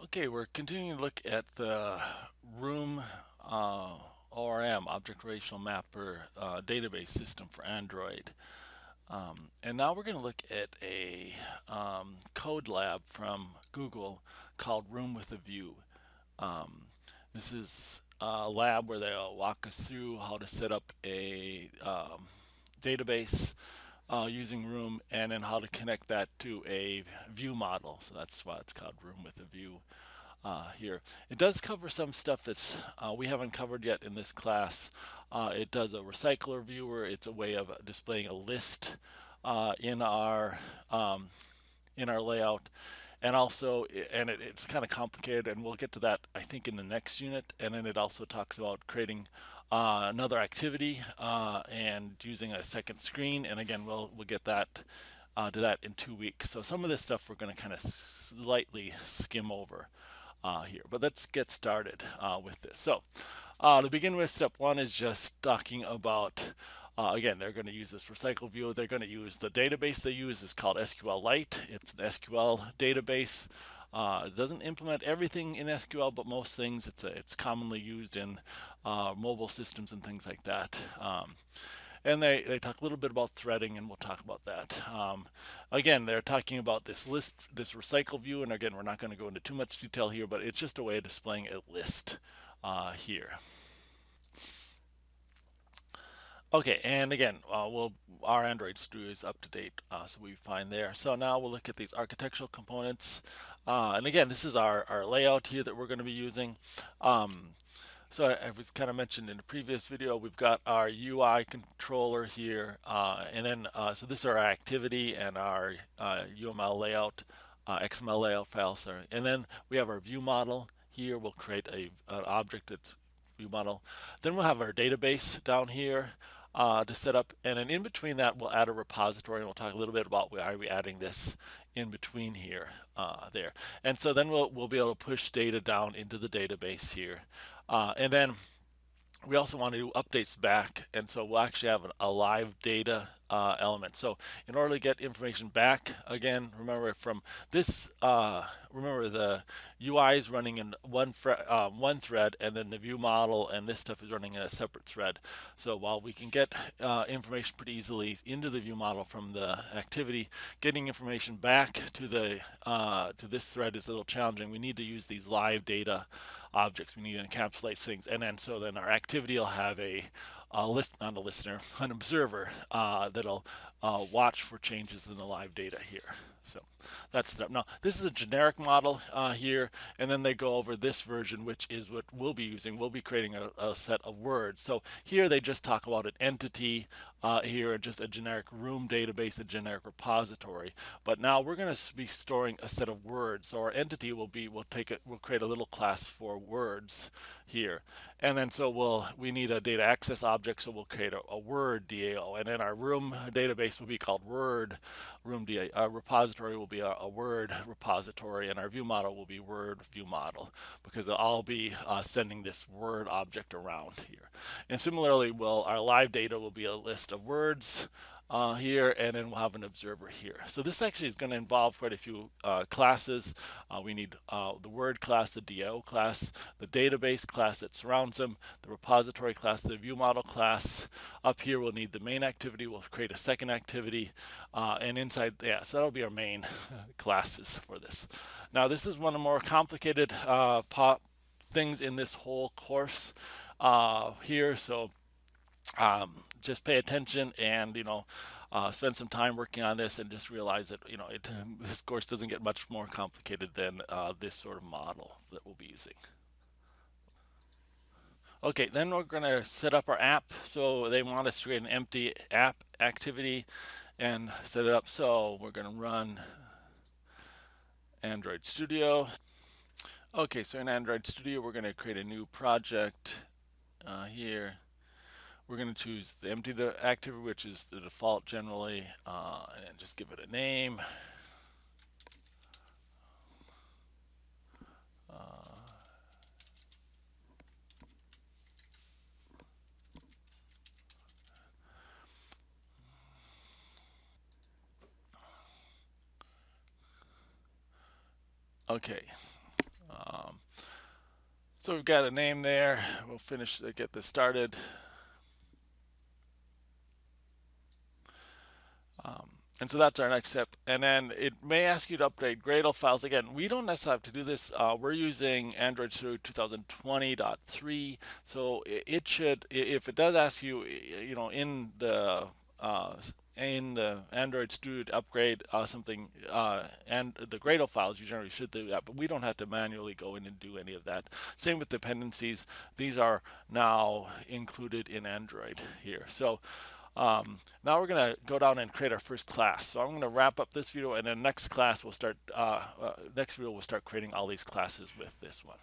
Okay, we're continuing to look at the Room ORM, Object Relational Mapper database system for Android. And now we're going to look at a code lab from Google called Room with a View. This is a lab where they'll walk us through how to set up a database using Room, and then how to connect that to a view model. So that's why it's called Room with a View here. It does cover some stuff that's we haven't covered yet in this class. It does a recycler viewer. It's a way of displaying a list in our layout, and also it's kind of complicated, and we'll get to that I think in the next unit. And then it also talks about creating another activity and using a second screen, and again we'll get that to that in 2 weeks. So some of this stuff we're going to kind of slightly skim over here, but let's get started with this. So to begin with, step one is just talking about again, they're going to use this recycle view. They're going to use the database they use is called SQLite. It's an SQL database. It doesn't implement everything in SQL, but most things. It's commonly used in mobile systems and things like that. And they talk a little bit about threading, and we'll talk about that. Again, they're talking about this list, this recycle view, and again, we're not going to go into too much detail here, but it's just a way of displaying a list here. Okay, and again, our Android Studio is up to date, so we find there. So now we'll look at these architectural components. And again, this is our layout here that we're going to be using. So I was kind of mentioned in the previous video, we've got our UI controller here, and then so this is our activity and our UML layout, XML layout file, sorry. And then we have our view model here. We'll create an object that's view model. Then we'll have our database down here to set up, and then in between that we'll add a repository, and we'll talk a little bit about why are we adding this in between here, there. And so then we'll be able to push data down into the database here. And then we also want to do updates back, and so we'll actually have a live data element. So in order to get information back, again, remember from this, remember the UI is running in one thread, and then the view model and this stuff is running in a separate thread. So while we can get information pretty easily into the view model from the activity, getting information back to the to this thread is a little challenging. We need to use these live data objects. We need to encapsulate things, and then so then our activity will have not a listener, an observer that'll watch for changes in the live data here. So that's the, now this is a generic model here, and then they go over this version, which is what we'll be using. We'll be creating a set of words. So here they just talk about an entity here, just a generic room database, a generic repository. But now we're going to be storing a set of words. So our entity will be, we'll create a little class for words here. And then so we need a data access object, so we'll create a word DAO. And then our room database will be called word room DAO. Our repository will be a word repository, and our view model will be word view model, because I'll be sending this word object around here. And similarly, our live data will be a list of words here, and then we'll have an observer here. So this actually is going to involve quite a few classes. We need the word class, the DAO class, the database class that surrounds them, the repository class, the view model class. Up here we'll need the main activity. We'll create a second activity, and inside, yeah, so that'll be our main classes for this. Now this is one of the more complicated things in this whole course here, so just pay attention, and spend some time working on this, and just realize that this course doesn't get much more complicated than this sort of model that we'll be using. Okay, then we're going to set up our app. So they want us to create an empty app activity and set it up. So we're going to run Android Studio. Okay, so in Android Studio we're going to create a new project here. We're going to choose the empty activity, which is the default generally, and just give it a name. Okay, Um, so we've got a name there. We'll finish get this started. And so that's our next step. And then it may ask you to update Gradle files. Again, we don't necessarily have to do this. We're using Android Studio 2020.3. So it should, if it does ask you, uh, in the Android Studio to upgrade something, and the Gradle files, you generally should do that, but we don't have to manually go in and do any of that. Same with dependencies. These are now included in Android here. So now we're going to go down and create our first class. So I'm going to wrap up this video, and then next video we'll start creating all these classes with this one.